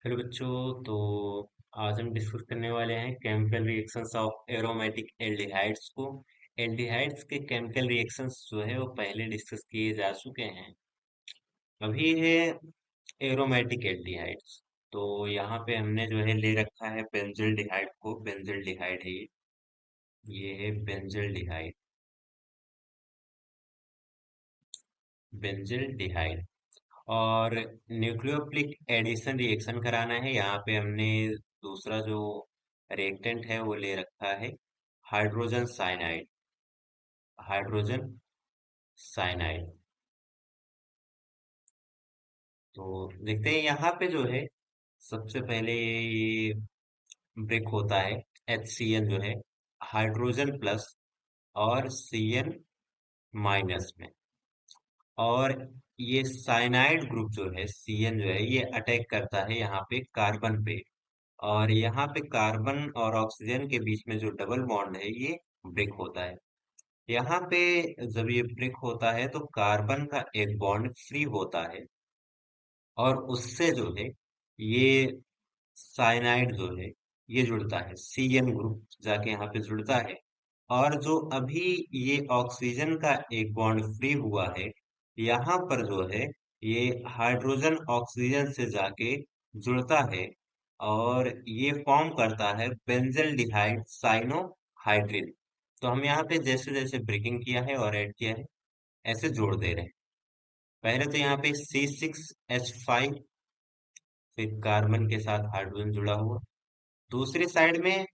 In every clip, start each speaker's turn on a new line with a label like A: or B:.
A: Hello बच्चों। तो आज हम डिस्कस करने वाले हैं chemical reactions of aromatic aldehydes को। एल्डिहाइड्स के केमिकल रिएक्शंस जो है वो पहले डिस्कस किए जा चुके हैं। अभी है एरोमेटिक एल्डिहाइड्स। तो यहाँ पे हमने जो है ले रखा है बेंजल डिहाइड को। बेंजल डिहाइड है ये है बेंजल डिहाइड। बेंजल डिहाइड और न्यूक्लियोफिलिक एडिशन रिएक्शन कराना है। यहाँ पे हमने दूसरा जो रिएक्टेंट है वो ले रखा है हाइड्रोजन साइनाइड। Hydrogen cyanide. तो देखते हैं यहाँ पे जो है सबसे पहले ये ब्रेक होता है HCN जो है हाइड्रोजन प्लस और CN माइनस में। और ये साइनाइड ग्रुप जो है CN जो है ये अटैक करता है यहाँ पे कार्बन पे। और यहाँ पे कार्बन और ऑक्सीजन के बीच में जो डबल बॉन्ड है ये ब्रेक होता है। यहाँ पे जब ये ब्रेक होता है तो कार्बन का एक बॉन्ड फ्री होता है और उससे जो है ये साइनाइड जो है ये जुड़ता है, CN ग्रुप जाके यहाँ पे जुड़ता है। और जो अभी ये ऑक्सीजन का एक बॉन्ड फ्री हुआ है यहाँ पर जो है ये हाइड्रोजन ऑक्सीजन से जाके जुड़ता है और ये फॉर्म करता है बेंजल डिहाइड साइनोहाइड्रिन। तो हम यहाँ पे जैसे जैसे ब्रेकिंग किया है और ऐड किया है ऐसे जोड़ दे रहे हैं। पहले तो यहाँ पे C6H5, फिर कार्बन के साथ हाइड्रोजन जुड़ा हुआ। दूसरी साइड में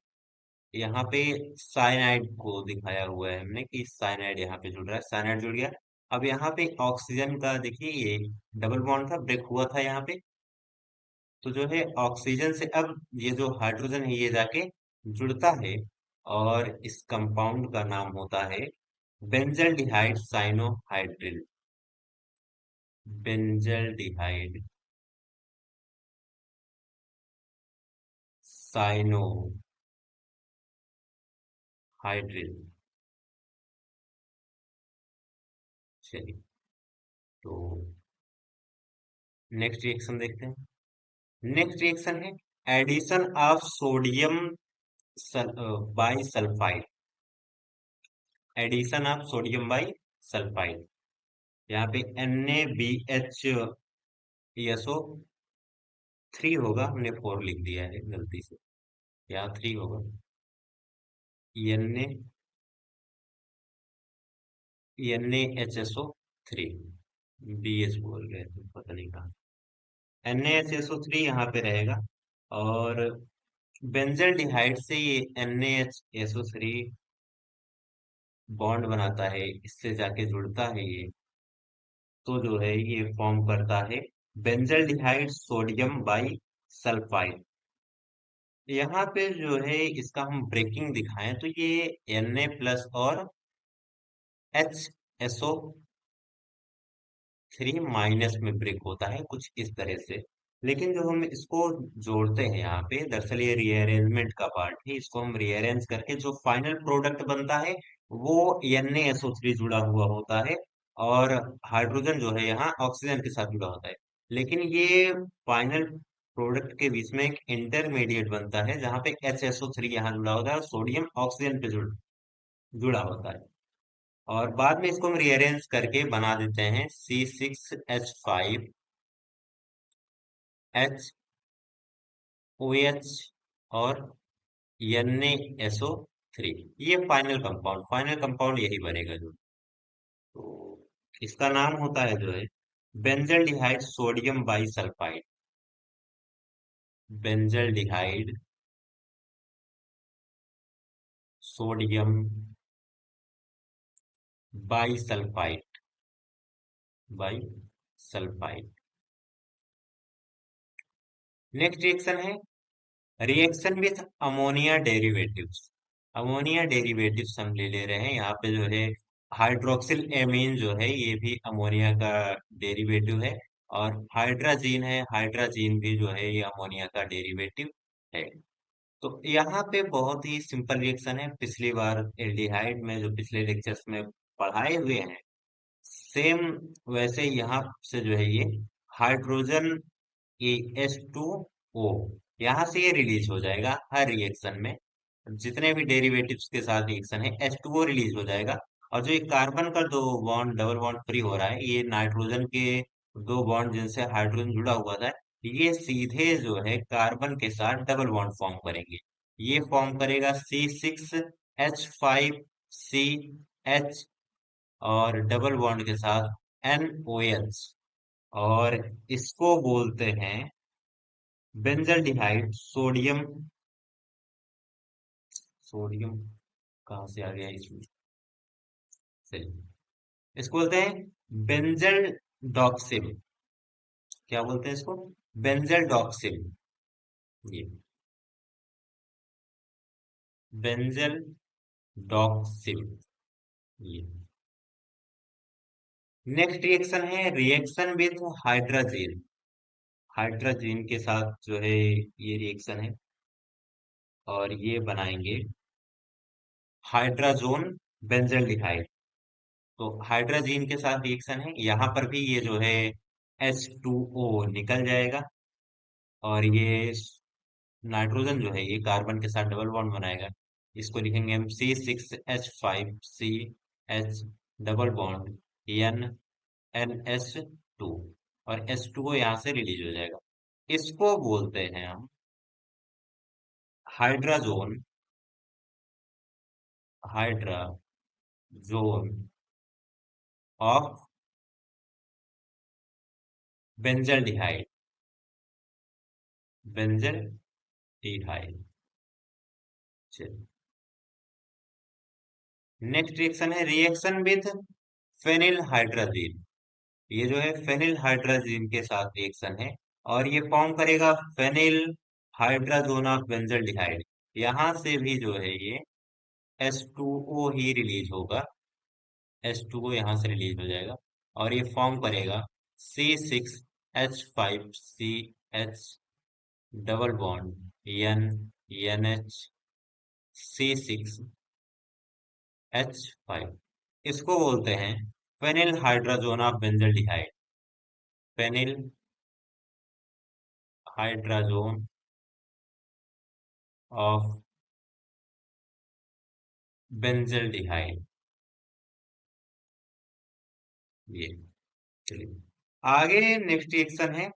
A: यहाँ पे साइनाइड को दिखाया हुआ है हमने कि साइनाइड यहाँ पे जुड़ रहा है, साइनाइड जुड़ गया। अब यहाँ पे ऑक्सीजन का देखिए ये डबल बॉन्ड था, ब्रेक हुआ था यहाँ पे। तो जो है ऑक्सीजन से अब ये जो हाइड्रोजन है ये जाके जुड़ता है और इस कंपाउंड का नाम होता है बेंजल डिहाइड साइनोहाइड्रिल। बेंजल डिहाइड साइनोहाइड्रिल। चलिए, तो नेक्स्ट रिएक्शन देखते हैं। नेक्स्ट रिएक्शन है addition of sodium bi sulphide. Addition of sodium bi sulphide. यहाँ पे NaBHSO3 होगा, हमने 4 लिख दिया है गलती से, यहाँ 3 होगा। NaHSO3 BH बोल गए थे, पता नहीं कहाँ। NaHSO3 यहाँ पे रहेगा और बेंजल डिहाइड से ये NaHSO3 बॉन्ड बनाता है, इससे जाके जुड़ता है ये। तो जो है ये फॉर्म करता है benzaldehyde sodium bi sulphide. यहाँ पे जो है इसका हम ब्रेकिंग दिखाएं तो ये Na प्लस और HSO3 माइनस में ब्रेक होता है कुछ इस तरह से। लेकिन जो हम इसको जोड़ते हैं यहाँ पे दरअसल ये रीअरेंजमेंट का पार्ट है, इसको हम रीअरेंज करके जो फाइनल प्रोडक्ट बनता है वो NaSO3 जुड़ा हुआ होता है और हाइड्रोजन जो है यहाँ ऑक्सीजन के साथ जुड़ा होता है। लेकिन ये फाइनल प्रोडक्ट के बीच में एक इंटरमीडिएट बनता है जहाँ पे HSO3 यहाँ जुड़ा होता है और सोडियम ऑक्सीजन पे जुड़ा होता है। और बाद में इसको हम रीअरेंज करके बना देते हैं C6H5HOH और NaSO3। ये फाइनल कंपाउंड यही बनेगा जो। तो इसका नाम होता है जो है benzaldehyde sodium bi sulphide. Benzaldehyde sodium bi sulphide. Bi sulphide. Next reaction है reaction with ammonia derivatives. Ammonia derivatives हम ले रहे हैं यहाँ पे जो है हाइड्रोक्सिल एमीन जो है ये भी अमोनिया का डेरिवेटिव है। और हाइड्राजीन है, हाइड्राजीन भी जो है ये अमोनिया का डेरिवेटिव है। तो यहाँ पे बहुत ही सिंपल रिएक्शन है, पिछली बार एल्डिहाइड में जो पिछले लेक्चर्स में पढ़ाए हुए हैं सेम वैसे यहाँ से जो है ये हाइड्रोजन AH2 ओ, यहाँ से ये रिलीज हो जाएगा हर रिएक्शन में। जितने भी डेरिवेटिव्स के साथ रिएक्शन है H2O रिलीज हो जाएगा। और जो ये कार्बन का दो बॉन्ड डबल बॉन्ड फ्री हो रहा है, ये नाइट्रोजन के दो बॉन्ड जिनसे हाइड्रोजन जुड़ा हुआ था, ये सीधे जो है कार्बन के साथ डबल बॉन्ड फॉर्म करेंगे। ये फॉर्म करेगा C6H5CH, और डबल बॉन्ड के साथ NOH। और इसको बोलते हैं बेंजल्डिहाइड सोडियम। सोडियम कहाँ से आ गया इसमें? सही, इसको बोलते हैं बेंजल डॉक्सिम। क्या बोलते हैं इसको? बेंजल डॉक्सिम। ये बेंजल डॉक्सिम। ये नेक्स्ट रिएक्शन है रिएक्शन विद हाइड्रोजन। हाइड्रोजन के साथ जो है ये रिएक्शन है, और ये बनाएंगे हाइड्राजोन बेंजल्डिहाइड। तो हाइड्रोजन के साथ रिएक्शन है, यहाँ पर भी ये जो है H2O निकल जाएगा। और ये नाइट्रोजन जो है ये कार्बन के साथ डबल बॉन्ड बनाएगा। इसको लिखेंगे हम C6H5CH डबल बॉन्ड NNS2। और H2O यहाँ से रिलीज हो जाएगा। इसको बोलते हैं हम hydrazone. Hydrazone of benzaldehyde. Benzaldehyde. Next reaction है रिएक्शन विद फेनिल हाइड्रोजन। ये जो है फेनिल हाइड्रोजन के साथ रिएक्शन है, और ये फॉर्म करेगा फेनिल हाइड्राजोन ऑफ बेंजल्डिहाइड। यहाँ से भी जो है ये H2O ही रिलीज होगा। H2O यहाँ से रिलीज हो जाएगा, और ये फॉर्म करेगा C6H5CH double bond NNH C6H5। इसको बोलते हैं phenyl hydrazone of benzaldehyde. Phenyl hydrazone of benzaldehyde. ये, चलिए आगे। नेक्स्ट रिएक्शन है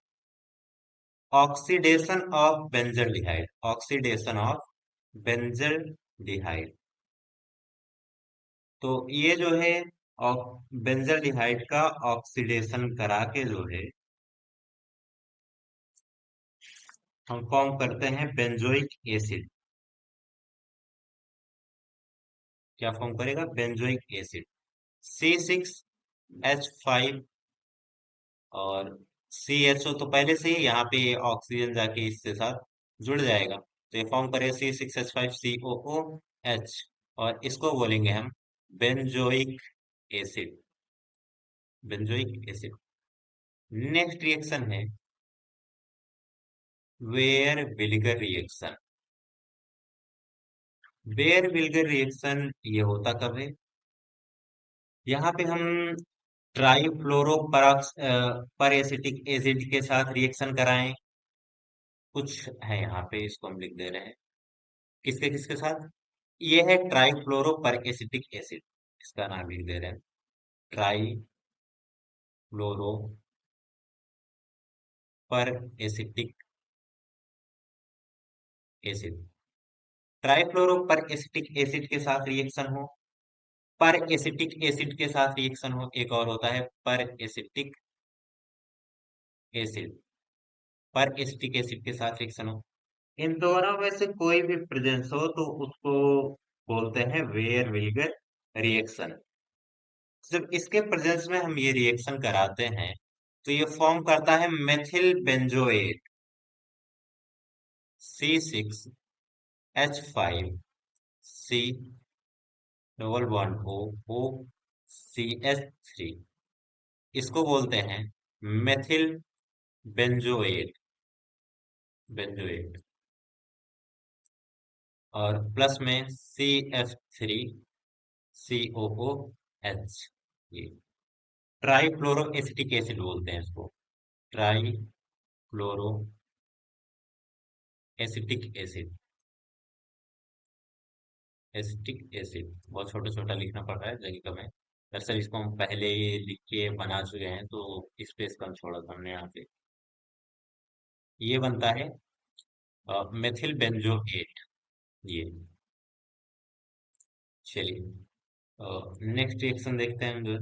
A: oxidation of benzaldehyde. Oxidation of benzaldehyde. तो ये जो है बेंजल्डिहाइड का ऑक्सीडेशन करा के जो है हम फॉर्म करते हैं बेंजोइक एसिड। क्या फॉर्म करेगा? Benzoic acid. C6H5 और CHO तो पहले से ही यहाँ पे ऑक्सीजन जाके इसके साथ जुड़ जाएगा, तो ये फॉर्म करेगा C6H5COOH। और इसको बोलेंगे हम benzoic acid. Benzoic acid. Next reaction है वेयर विल्गर रिएक्शन। वेयर विल्गर रिएक्शन ये होता कब है? यहाँ पे हम ट्राईफ्लोरोपराक्स पर एसिटिक एसिड के साथ रिएक्शन कराएं। कुछ है यहाँ पे, इसको हम लिख दे रहे हैं। किसके किसके साथ? ये है ट्राईफ्लोरो पर एसिटिक एसिड। इसका नाम लिख दे रहे हैं ट्राईफ्लोरो पर एसिटिक एसिड। ट्राईफ्लोरो पर एसिटिक एसिड के साथ रिएक्शन हो, पर एसिटिक एसिड के साथ रिएक्शन हो, एक और होता है पर एसिटिक एसिड। पर एसिटिक एसिड के साथ रिएक्शन हो, इन दोनों में से कोई भी प्रेजेंस हो तो उसको बोलते हैं वेयर विल्गर रिएक्शन। जब इसके प्रेजेंस में हम ये रिएक्शन कराते हैं तो ये फॉर्म करता है methyl benzoate. C6H5C double bond OCH3। इसको बोलते हैं मेथिल बेंजोएट। बेंजोएट। और प्लस में CF3COOH। ये ट्राईफ्लोरो एसिटिक एसिड बोलते हैं इसको। Trifluoro acetic acid, acetic acid बहुत छोटा छोटा लिखना पड़ रहा है, जगह कम है। दरअसल इसको हम पहले ही लिख के बना चुके हैं, तो स्पेस कम छोड़ा था हमने यहाँ पे। ये बनता है मेथिल बेंजोएट। ये, चलिए नेक्स्ट रिएक्शन देखते हैं हम जो।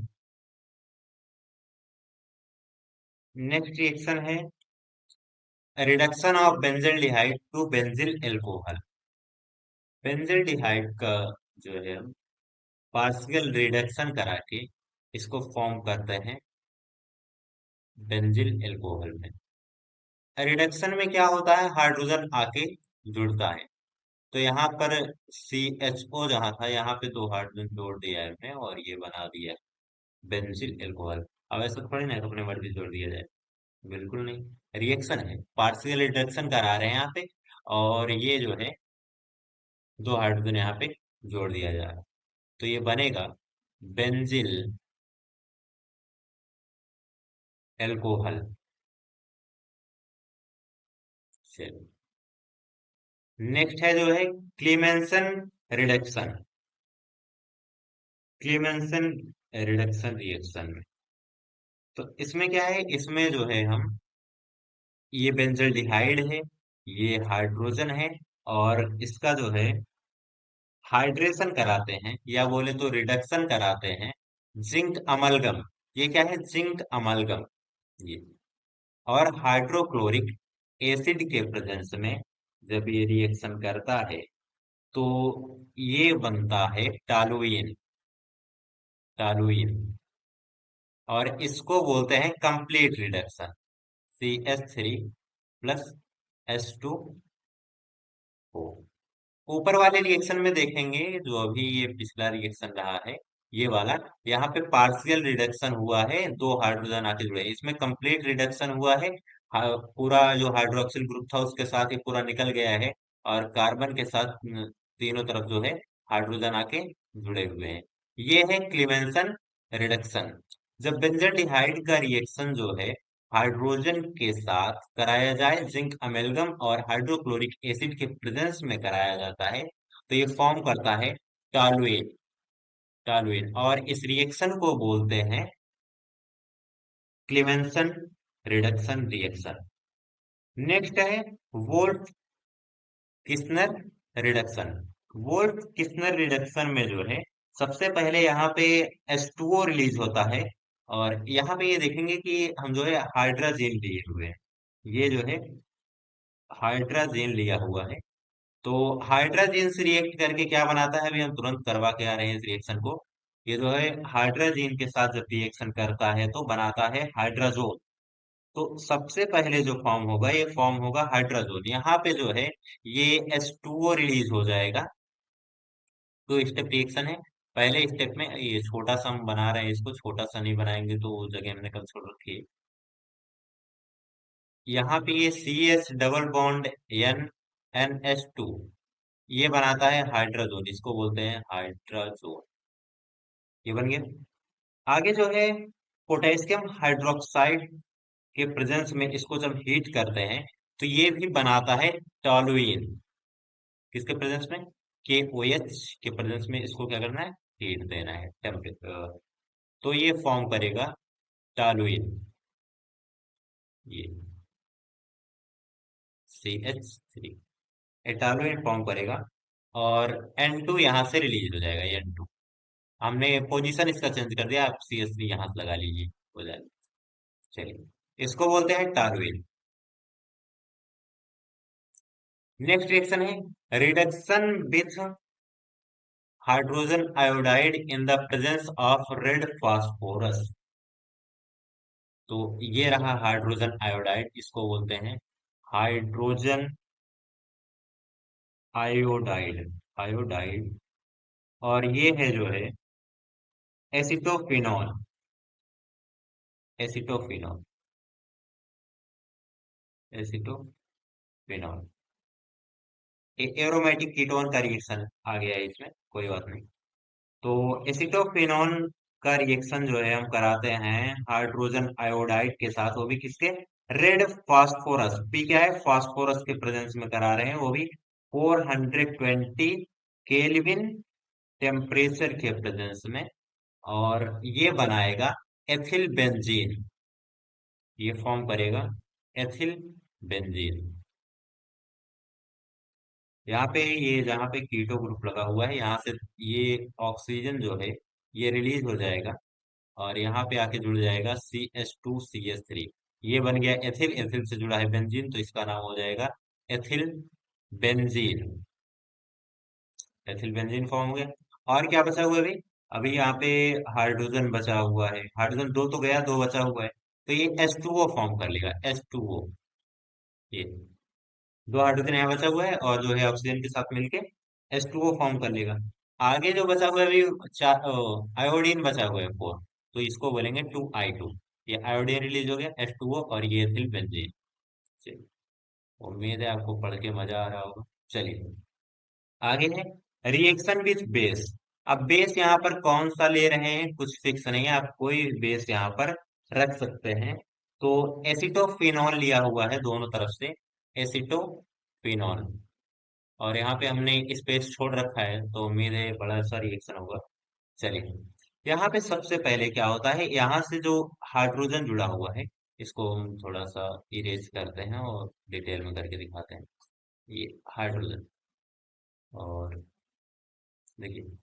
A: नेक्स्ट रिएक्शन है reduction of benzaldehyde to benzyl alcohol. Benzaldehyde का जो है पार्शियल रिडक्शन करा के इसको फॉर्म करते हैं बेंजिल एल्कोहल में। रिडक्शन में क्या होता है, हाइड्रोजन आके जुड़ता है। तो यहाँ पर CHO जहाँ था, यहाँ पे दो हाइड्रोजन जोड़ दिया है हमने और ये बना दिया बेंजिल एल्कोहल। अब ऐसा थोड़ी ना है कि अपने मर्जी जोड़ दिया जाए, बिल्कुल नहीं। रिएक्शन है, पार्शियल रिडक्शन करा रहे हैं यहाँ पे, और ये जो है दो हाइड्रोजन यहाँ पे जोड़ दिया जा रहा है। तो ये बनेगा बेंजिल एल्कोहल। चलिए नेक्स्ट है जो है क्लीमेंसन रिडक्शन। क्लीमेंसन रिडक्शन रिएक्शन में, तो इसमें क्या है, इसमें जो है हम, ये बेंजल्डिहाइड है, ये हाइड्रोजन है, और इसका जो है हाइड्रेशन कराते हैं या बोले तो रिडक्शन कराते हैं जिंक अमलगम। ये क्या है, जिंक अमलगम ये। और हाइड्रोक्लोरिक एसिड के प्रेजेंस में जब ये रिएक्शन करता है तो ये बनता है टॉलुइन। टॉलुइन, और इसको बोलते हैं कंप्लीट रिडक्शन। CH3 + S2O। ऊपर वाले रिएक्शन में देखेंगे, जो अभी ये पिछला रिएक्शन रहा है, ये वाला, यहाँ पे पार्शियल रिडक्शन हुआ है, दो हाइड्रोजन आके जुड़े हैं। इसमें कंप्लीट रिडक्शन हुआ है, पूरा जो हाइड्रोक्सिल ग्रुप था उसके साथ ही पूरा निकल गया है, और कार्बन के साथ तीनों तरफ जो है हाइड्रोजन आके जुड़े हुए हैं। ये है क्लीवेंसन रिडक्शन। जब बेंजल्डिहाइड का रिएक्शन जो है हाइड्रोजन के साथ कराया जाए, जिंक अमेलगम और हाइड्रोक्लोरिक एसिड के प्रेजेंस में कराया जाता है, तो ये फॉर्म करता है टॉलुएन। टॉलुएन, और इस रिएक्शन को बोलते हैं क्लीमेंसन रिडक्शन रिएक्शन। नेक्स्ट है Wolff Kishner reduction. Wolff Kishner reduction में जो है सबसे पहले यहाँ पे H2O रिलीज होता है, और यहाँ पे ये देखेंगे कि हम जो है हाइड्रोजन लिए हुए हैं। ये जो है हाइड्रोजन लिया हुआ है, तो हाइड्रोजन से रिएक्ट करके क्या बनाता है, अभी हम तुरंत करवा के आ रहे हैं इस रिएक्शन को। ये जो है हाइड्रोजन के साथ जब रिएक्शन करता है तो बनाता है हाइड्राजोन। तो सबसे पहले जो फॉर्म होगा, ये फॉर्म होगा हाइड्राजोन। यहाँ पे जो है ये H2O रिलीज हो जाएगा। दो स्टेप रिएक्शन है। पहले स्टेप में ये छोटा सा हम बना रहे हैं, इसको छोटा सा नहीं बनाएंगे तो जगह हमने कल छोड़ रखी है। यहाँ पे ये CH डबल बॉन्ड NH2 ये बनाता है हाइड्राजोन, इसको बोलते हैं हाइड्राजोन। ये बन गया। आगे जो है पोटेशियम हाइड्रोक्साइड के प्रेजेंस में इसको जब हीट करते हैं तो ये भी बनाता है टॉलुइन। किसके प्रेजेंस में, KOH के प्रेजेंस में इसको क्या करना है, हीट देना है, टेम्परेचर। तो ये फॉर्म करेगा टॉलुइन। ये CH3 टॉलुइन फॉर्म करेगा, और N2 यहाँ से रिलीज हो जाएगा। ये N2 हमने पोजीशन इसका चेंज कर दिया, आप CH3 यहाँ से लगा लीजिए, हो जाएगा। चलिए इसको बोलते हैं टॉलुइन। नेक्स्ट रिएक्शन है reduction with hydrogen iodide in the presence of red phosphorus. तो ये रहा हाइड्रोजन आयोडाइड, इसको बोलते हैं हाइड्रोजन आयोडाइड। आयोडाइड, और ये है जो है acetophenol. Acetophenol, acetophenol aromatic ketone का रिएक्शन आ गया है इसमें, कोई बात नहीं। तो एसिटोफिनॉल का रिएक्शन जो है हम कराते हैं हाइड्रोजन आयोडाइड के साथ, वो भी किसके, रेड फास्फोरस, पी क्या है, फास्फोरस के प्रेजेंस में करा रहे हैं, वो भी 420 केल्विन टेम्परेचर के प्रेजेंस में। और ये बनाएगा एथिल बेंजीन, ये फॉर्म करेगा एथिल बेंजीन। यहाँ पे ये जहाँ पे कीटो ग्रुप लगा हुआ है, यहाँ से ये ऑक्सीजन जो है ये रिलीज हो जाएगा और यहाँ पे आके जुड़ जाएगा CH2CH3। ये बन गया एथिल, एथिल से जुड़ा है बेंजीन, तो इसका नाम हो जाएगा ethyl benzene. Ethyl benzene form हो गया। और क्या बचा हुआ है अभी? अभी यहाँ पे हाइड्रोजन बचा हुआ है, हाइड्रोजन दो तो गया, दो बचा हुआ है, तो ये H2O फॉर्म कर लेगा, H2O। ये दो हाइड्रोजन यहाँ बचा हुआ है और जो है ऑक्सीजन के साथ मिलके H2O फॉर्म कर लेगा। आगे जो बचा हुआ है अभी चार, आयोडीन बचा हुआ है 4, तो इसको बोलेंगे 2I2। ये आयोडीन रिलीज हो गया, H2O, और ये एथिल बेंजीन। चलिए, उम्मीद है आपको पढ़ के मजा आ रहा होगा। चलिए आगे है रिएक्शन विथ बेस। अब बेस यहाँ पर कौन सा ले रहे हैं कुछ फिक्स नहीं है, आप कोई बेस यहाँ पर रख सकते हैं। तो एसिटोफिनॉल लिया हुआ है दोनों तरफ से, एसिटोफिनॉल। और यहाँ पे हमने स्पेस छोड़ रखा है, तो उम्मीद है बड़ा सा रिएक्शन होगा। चलिए, यहाँ पे सबसे पहले क्या होता है, यहाँ से जो हाइड्रोजन जुड़ा हुआ है, इसको हम थोड़ा सा इरेज करते हैं और डिटेल में करके दिखाते हैं। ये हाइड्रोजन, और देखिए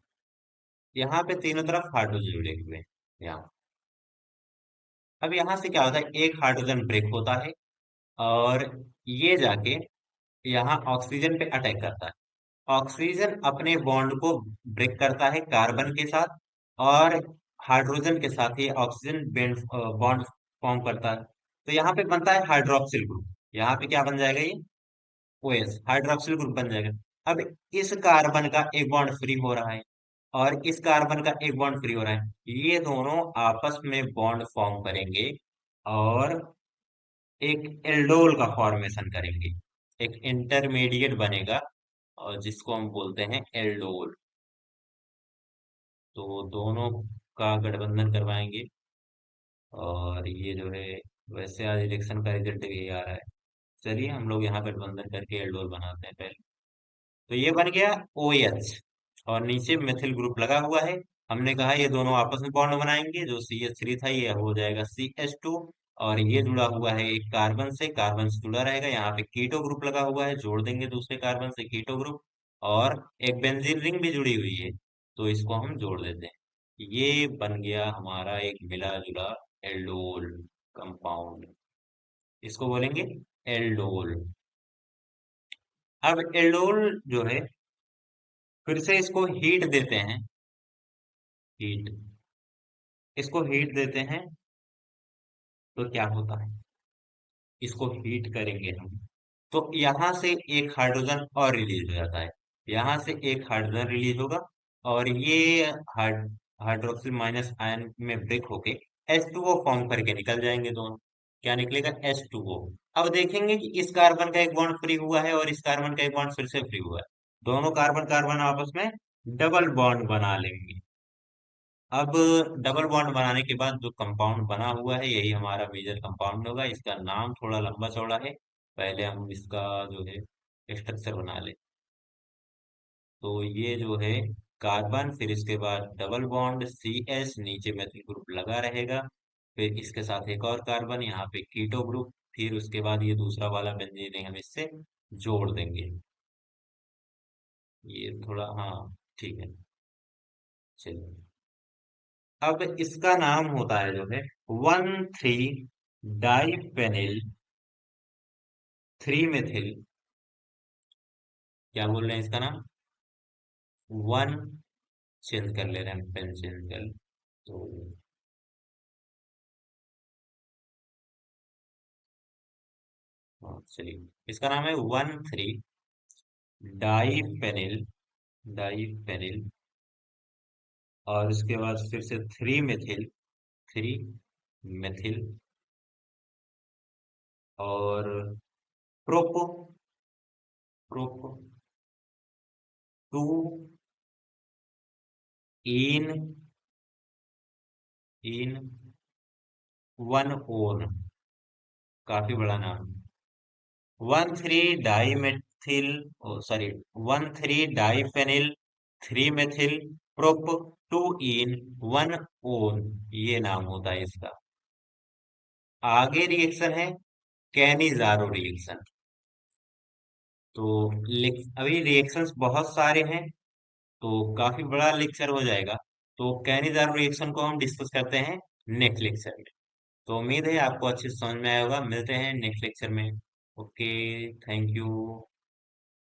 A: यहाँ पे तीनों तरफ हाइड्रोजन जुड़े हुए हैं यहाँ। अब यहाँ से क्या होता है, एक हाइड्रोजन ब्रेक होता है और ये जाके यहाँ ऑक्सीजन पे अटैक करता है। ऑक्सीजन अपने बॉन्ड को ब्रेक करता है कार्बन के साथ, और हाइड्रोजन के साथ ही ऑक्सीजन बॉन्ड फॉर्म करता है। तो यहाँ पे बनता है हाइड्रोक्सिल ग्रुप। यहाँ पे क्या बन जाएगा, ये OH हाइड्रोक्सिल ग्रुप बन जाएगा। अब इस कार्बन का एक बॉन्ड फ्री हो रहा है और इस कार्बन का एक बॉन्ड फ्री हो रहा है, ये दोनों आपस में बॉन्ड फॉर्म करेंगे और एक एल्डोल का फॉर्मेशन करेंगे। एक इंटरमीडिएट बनेगा और जिसको हम बोलते हैं एल्डोल। तो दोनों का गठबंधन करवाएंगे और ये जो है, वैसे आज इलेक्शन का रिजल्ट यही आ रहा है। चलिए हम लोग यहाँ गठबंधन करके एल्डोल बनाते हैं पहले। तो ये बन गया OH और नीचे मेथिल ग्रुप लगा हुआ है। हमने कहा ये दोनों आपस में बॉन्ड बनाएंगे, जो CH3 था ये हो जाएगा CH2। और ये जुड़ा हुआ है एक कार्बन से जुड़ा रहेगा, यहाँ पे कीटो ग्रुप लगा हुआ है, जोड़ देंगे दूसरे कार्बन से कीटो ग्रुप। और एक बेंजीन रिंग भी जुड़ी हुई है, तो इसको हम जोड़ देते हैं। ये बन गया हमारा एक मिला जुला एल्डोल कंपाउंड, इसको बोलेंगे एल्डोल। अब एल्डोल जो है, फिर से इसको हीट देते हैं, हीट, इसको हीट देते हैं, तो क्या होता है, इसको हीट करेंगे हम, तो यहाँ से एक हाइड्रोजन और रिलीज हो जाता है। यहाँ से एक हाइड्रोजन रिलीज होगा और ये हाइड्रोक्सिल माइनस आयन में ब्रेक होके H2O फॉर्म करके निकल जाएंगे दोनों। क्या निकलेगा, H2O। अब देखेंगे कि इस कार्बन का एक बॉन्ड फ्री हुआ है और इस कार्बन का एक बॉन्ड फिर से फ्री हुआ है, दोनों कार्बन कार्बन आपस में डबल बॉन्ड बना लेंगे। अब डबल बॉन्ड बनाने के बाद जो कंपाउंड बना हुआ है, यही हमारा मेजर कंपाउंड होगा। इसका नाम थोड़ा लंबा चौड़ा है, पहले हम इसका जो है स्ट्रक्चर बना ले। तो ये जो है कार्बन, फिर इसके बाद डबल बॉन्ड CH, नीचे मेथिल ग्रुप लगा रहेगा, फिर इसके साथ एक और कार्बन, यहाँ पे कीटो ग्रुप, फिर उसके बाद ये दूसरा वाला बेंजीन हम इससे जोड़ देंगे। ये थोड़ा, हाँ ठीक है। चलिए, अब इसका नाम होता है जो है 1,3 डाइफेनिल 3 मेथिल, क्या बोल रहे हैं इसका नाम, वन, चेंज कर ले रहे हैं, पेन चेंज कर, तो हाँ चलिए, इसका नाम है 1,3 डाइफेनिल, डाइफेनिल। और उसके बाद फिर से 3 मेथिल, 3 मेथिल, और प्रोपो, प्रोपो, 2 इन, इन 1 ओन। काफी बड़ा नाम। 1,3 डाइमेथिल, ओ सॉरी, 1,3 डाइफेनिल 3 मेथिल प्रोप 2 इन 1 ओन, ये नाम होता है इसका। आगे रिएक्शन है कैनिजारो रिएक्शन। तो अभी रिएक्शंस बहुत सारे हैं, तो काफी बड़ा लेक्चर हो जाएगा। तो कैनिजारो रिएक्शन को हम डिस्कस करते हैं नेक्स्ट लेक्चर में। तो उम्मीद है आपको अच्छे से समझ में आया होगा। मिलते हैं नेक्स्ट लेक्चर में। Okay, thank you.